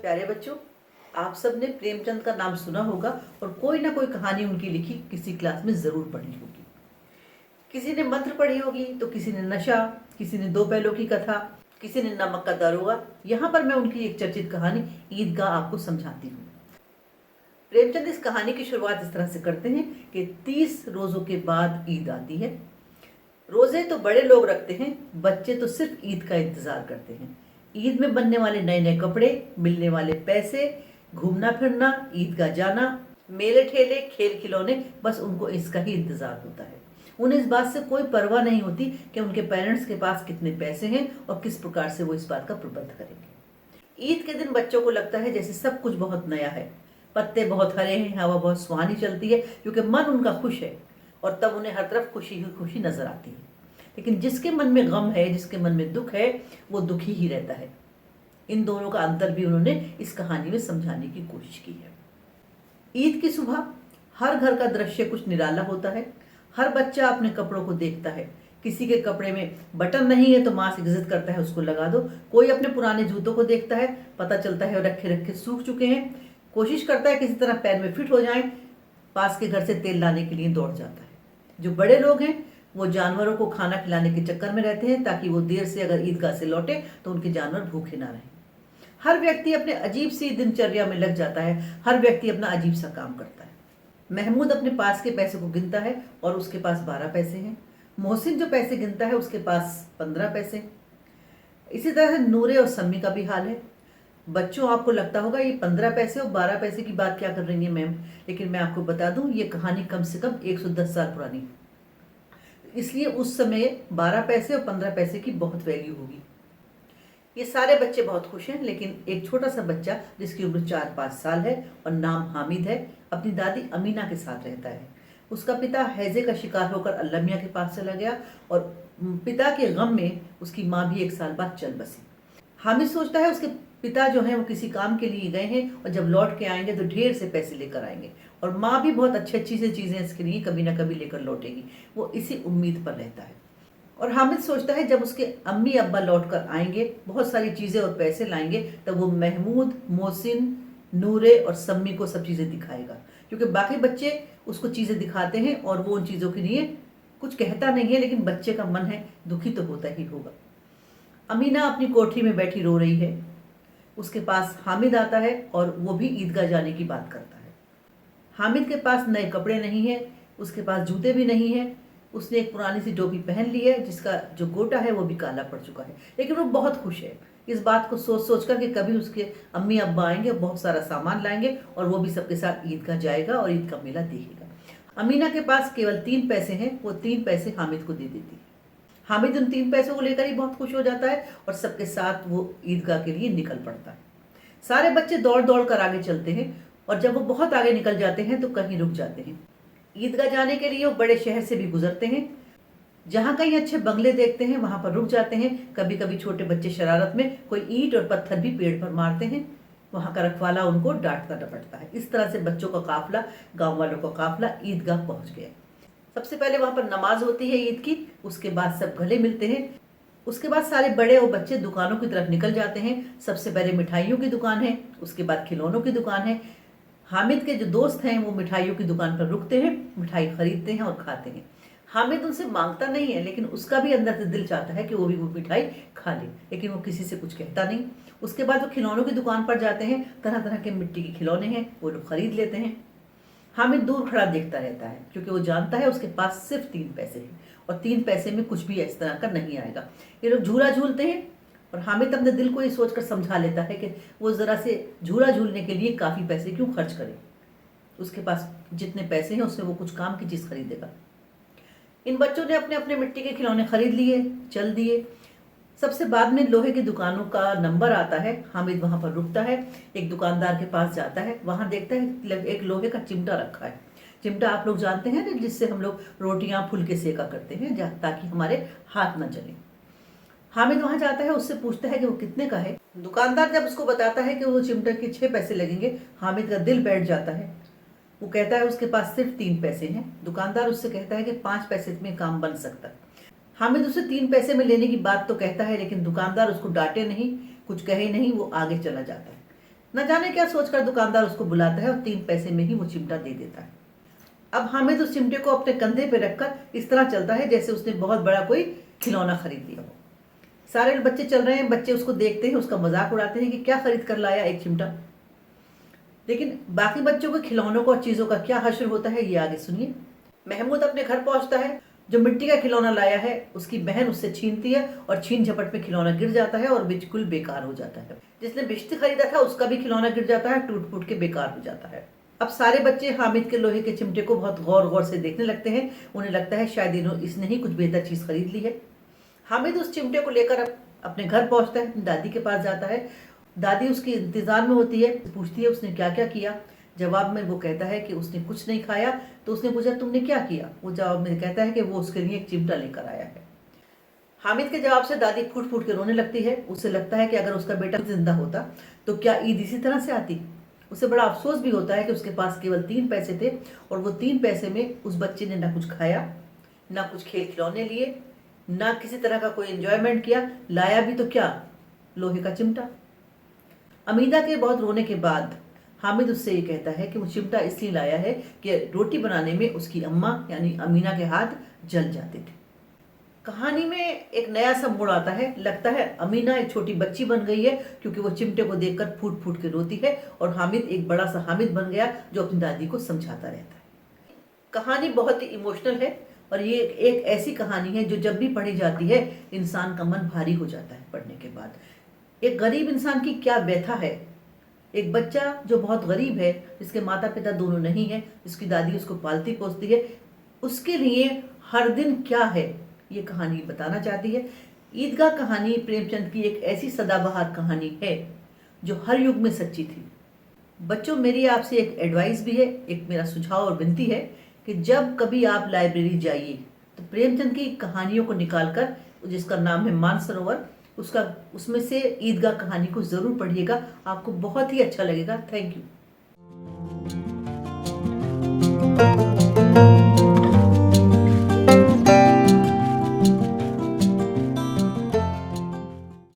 प्यारे बच्चों, आप सबने प्रेमचंद का नाम सुना होगा और कोई ना कोई कहानी उनकी लिखी किसी क्लास में जरूर पढ़ी होगी। किसी ने मंत्र पढ़ी होगी तो किसी ने नशा, किसी ने दो बैलों की कथा, किसी ने नमक का दरोगा। यहाँ पर मैं उनकी एक चर्चित कहानी ईदगाह आपको समझाती हूँ। प्रेमचंद इस कहानी की शुरुआत इस तरह से करते हैं कि 30 रोजों के बाद ईद आती है। रोजे तो बड़े लोग रखते हैं, बच्चे तो सिर्फ ईद का इंतजार करते हैं। ईद में बनने वाले नए नए कपड़े, मिलने वाले पैसे, घूमना फिरना, ईदगाह जाना, मेले ठेले, खेल खिलौने, बस उनको इसका ही इंतजार होता है। उन्हें इस बात से कोई परवाह नहीं होती कि उनके पेरेंट्स के पास कितने पैसे हैं और किस प्रकार से वो इस बात का प्रबंध करेंगे। ईद के दिन बच्चों को लगता है जैसे सब कुछ बहुत नया है, पत्ते बहुत हरे हैं, हवा बहुत सुहानी चलती है, क्योंकि मन उनका खुश है और तब उन्हें हर तरफ खुशी ही खुशी नजर आती है। लेकिन जिसके मन में गम है, जिसके मन में दुख है, वो दुखी ही रहता है। इन दोनों का अंतर भी उन्होंने इस कहानी में समझाने की कोशिश की है। ईद की सुबह हर घर का दृश्य कुछ निराला होता है। हर बच्चा अपने कपड़ों को देखता है। किसी के कपड़े में बटन नहीं है तो माँ से जिद करता है उसको लगा दो। कोई अपने पुराने जूतों को देखता है, पता चलता है रखे रखे सूख चुके हैं। कोशिश करता है किसी तरह पैर में फिट हो जाए, पास के घर से तेल लाने के लिए दौड़ जाता है। जो बड़े लोग हैं वो जानवरों को खाना खिलाने के चक्कर में रहते हैं ताकि वो देर से अगर ईदगाह से लौटे तो उनके जानवर भूखे ना रहें। हर व्यक्ति अपने अजीब सी दिनचर्या में लग जाता है। हर व्यक्ति अपना अजीब सा काम करता है। महमूद अपने पास के पैसे को गिनता है और उसके पास 12 पैसे हैं। मोहसिन जो पैसे गिनता है उसके पास 15 पैसे। इसी तरह से नूरे और सम्मी का भी हाल है। बच्चों, आपको लगता होगा ये 15 पैसे और 12 पैसे की बात क्या कर रही है मैम, लेकिन मैं आपको बता दूं ये कहानी कम से कम 110 साल पुरानी है। इसलिए उस समय 12 पैसे और 15 पैसे की बहुत वैल्यू होगी। ये सारे बच्चे बहुत खुश हैं, लेकिन एक छोटा सा बच्चा जिसकी उम्र 4-5 साल है और नाम हामिद है, अपनी दादी अमीना के साथ रहता है। उसका पिता हैजे का शिकार होकर अल्लाह मियाँ के पास चला गया और पिता के गम में उसकी माँ भी 1 साल बाद चल बसी। हामिद सोचता है उसके पिता जो हैं वो किसी काम के लिए गए हैं और जब लौट के आएंगे तो ढेर से पैसे लेकर आएंगे और माँ भी बहुत अच्छी अच्छी से चीज़ें इसके लिए कभी ना कभी लेकर लौटेगी। वो इसी उम्मीद पर रहता है। और हामिद सोचता है जब उसके अम्मी अब्बा लौट कर आएंगे, बहुत सारी चीज़ें और पैसे लाएंगे, तब वो महमूद, मोहसिन, नूरे और सम्मी को सब चीज़ें दिखाएगा, क्योंकि बाकी बच्चे उसको चीज़ें दिखाते हैं और वो उन चीज़ों के लिए कुछ कहता नहीं है, लेकिन बच्चे का मन है दुखी तो होता ही होगा। अमीना अपनी कोठरी में बैठी रो रही है। उसके पास हामिद आता है और वो भी ईदगाह जाने की बात करता है। हामिद के पास नए कपड़े नहीं है, उसके पास जूते भी नहीं है। उसने एक पुरानी सी टोपी पहन ली है जिसका जो गोटा है वो भी काला पड़ चुका है, लेकिन वो बहुत खुश है इस बात को सोच सोच कर कि कभी उसके अम्मी अब्बा आएंगे, बहुत सारा सामान लाएंगे और वो भी सबके साथ ईदगाह जाएगा और ईद का मेला देखेगा। अमीना के पास केवल 3 पैसे हैं, वो 3 पैसे हामिद को दे देती है। हामिद उन 3 पैसों को लेकर ही बहुत खुश हो जाता है और सबके साथ वो ईदगाह के लिए निकल पड़ता है। सारे बच्चे दौड़ दौड़ कर आगे चलते हैं और जब वो बहुत आगे निकल जाते हैं तो कहीं रुक जाते हैं। ईदगाह जाने के लिए वो बड़े शहर से भी गुजरते हैं। जहाँ कहीं अच्छे बंगले देखते हैं वहां पर रुक जाते हैं। कभी कभी छोटे बच्चे शरारत में कोई ईंट और पत्थर भी पेड़ पर मारते हैं। वहां का रखवाला उनको डांटता डपटता है। इस तरह से बच्चों का काफिला, गांव वालों का काफिला ईदगाह पहुंच गया। सबसे पहले वहां पर नमाज होती है ईद की, उसके बाद सब गले मिलते हैं। उसके बाद सारे बड़े और बच्चे दुकानों की तरफ निकल जाते हैं। सबसे पहले मिठाइयों की दुकान है, उसके बाद खिलौनों की दुकान है। हामिद के जो दोस्त हैं वो मिठाइयों की दुकान पर रुकते हैं, मिठाई खरीदते हैं और खाते हैं। हामिद उनसे मांगता नहीं है, लेकिन उसका भी अंदर से दिल चाहता है कि वो भी वो मिठाई खा ले, लेकिन वो किसी से कुछ कहता नहीं। उसके बाद वो खिलौनों की दुकान पर जाते हैं। तरह तरह के मिट्टी के खिलौने हैं, वो लोग खरीद लेते हैं। हामिद दूर खड़ा देखता रहता है, क्योंकि वो जानता है उसके पास सिर्फ 3 पैसे हैं और 3 पैसे में कुछ भी इस तरह का नहीं आएगा। ये लोग झूला झूलते हैं और हामिद अपने दिल को ये सोचकर समझा लेता है कि वो जरा से झूला झूलने के लिए काफ़ी पैसे क्यों खर्च करे। उसके पास जितने पैसे हैं उससे वो कुछ काम की चीज़ खरीदेगा। इन बच्चों ने अपने अपने मिट्टी के खिलौने खरीद लिए, चल दिए। सबसे बाद में लोहे की दुकानों का नंबर आता है। हामिद वहां पर रुकता है, एक दुकानदार के पास जाता है। वहां देखता है एक लोहे का चिमटा रखा है। चिमटा आप लोग जानते हैं ना, जिससे हम लोग रोटियां फुलके सेका करते हैं ताकि हमारे हाथ न जले। हामिद वहां जाता है, उससे पूछता है कि वो कितने का है। दुकानदार जब उसको बताता है कि वो चिमटे के 6 पैसे लगेंगे, हामिद का दिल बैठ जाता है। वो कहता है उसके पास सिर्फ 3 पैसे हैं। दुकानदार उससे कहता है कि 5 पैसे में काम बन सकता है। हामिद उसे 3 पैसे में लेने की बात तो कहता है, लेकिन दुकानदार उसको डांटे नहीं, कुछ कहे नहीं, वो आगे चला जाता है। न जाने क्या सोचकर दुकानदार उसको बुलाता है और 3 पैसे में ही वो चिमटा दे देता है। अब हामिद उस चिमटे को अपने कंधे पे रखकर इस तरह चलता है जैसे उसने बहुत बड़ा कोई खिलौना खरीद लिया हो। सारे बच्चे चल रहे हैं, बच्चे उसको देखते हैं, उसका मजाक उड़ाते हैं कि क्या खरीद कर लाया, एक चिमटा। लेकिन बाकी बच्चों को खिलौनों को और चीजों का क्या हश्र होता है, ये आगे सुनिए। महमूद अपने घर पहुंचता है। जो मिट्टी का खिलौना लाया है उसकी बहन उससे छीनती है और छीन झपट में खिलौना गिर जाता है और बिल्कुल बेकार हो जाता है। जिसने बिश्ती खरीदा था उसका भी खिलौना गिर जाता है, टूट फूट के बेकार हो जाता है। अब सारे बच्चे हामिद के लोहे के चिमटे को बहुत गौर गौर से देखने लगते हैं। उन्हें लगता है शायद इसने ही कुछ बेहतर चीज खरीद ली है। हामिद उस चिमटे को लेकर अपने घर पहुंचता है, अपनी दादी के पास जाता है। दादी उसकी इंतजार में होती है, पूछती है उसने क्या क्या किया। जवाब में वो कहता है कि उसने कुछ नहीं खाया। तो उसने पूछा तुमने क्या किया। वो जवाब में कहता है कि वो उसके लिए एक चिमटा लेकर आया है। हामिद के जवाब से दादी फूट फूट के रोने लगती है। उसे लगता है कि अगर उसका बेटा जिंदा होता तो क्या ईद इसी तरह से आती। उसे बड़ा अफसोस भी होता है कि उसके पास केवल 3 पैसे थे और वो 3 पैसे में उस बच्चे ने ना कुछ खाया, ना कुछ खेल खिलौने लिए, ना किसी तरह का कोई एंजॉयमेंट किया। लाया भी तो क्या, लोहे का चिमटा। अमीदा के बहुत रोने के बाद हामिद उससे ये कहता है कि वो चिमटा इसलिए लाया है कि रोटी बनाने में उसकी अम्मा यानी अमीना के हाथ जल जाते थे। कहानी में एक नया सा मोड़ आता है। लगता है अमीना एक छोटी बच्ची बन गई है क्योंकि वो चिमटे को देखकर फूट फूट के रोती है और हामिद एक बड़ा सा हामिद बन गया जो अपनी दादी को समझाता रहता है। कहानी बहुत ही इमोशनल है और ये एक ऐसी कहानी है जो जब भी पढ़ी जाती है इंसान का मन भारी हो जाता है पढ़ने के बाद। एक गरीब इंसान की क्या व्यथा है। एक बच्चा जो बहुत गरीब है, जिसके माता पिता दोनों नहीं है, जिसकी दादी उसको पालती पोसती है, उसके लिए हर दिन क्या है, ये कहानी बताना चाहती है। ईदगाह कहानी प्रेमचंद की एक ऐसी सदाबहार कहानी है जो हर युग में सच्ची थी। बच्चों, मेरी आपसे एक एडवाइस भी है, एक मेरा सुझाव और विनती है कि जब कभी आप लाइब्रेरी जाइए तो प्रेमचंद की कहानियों को निकालकर, जिसका नाम है मानसरोवर, उसमें से ईदगाह कहानी को जरूर पढ़िएगा, आपको बहुत ही अच्छा लगेगा। Thank you.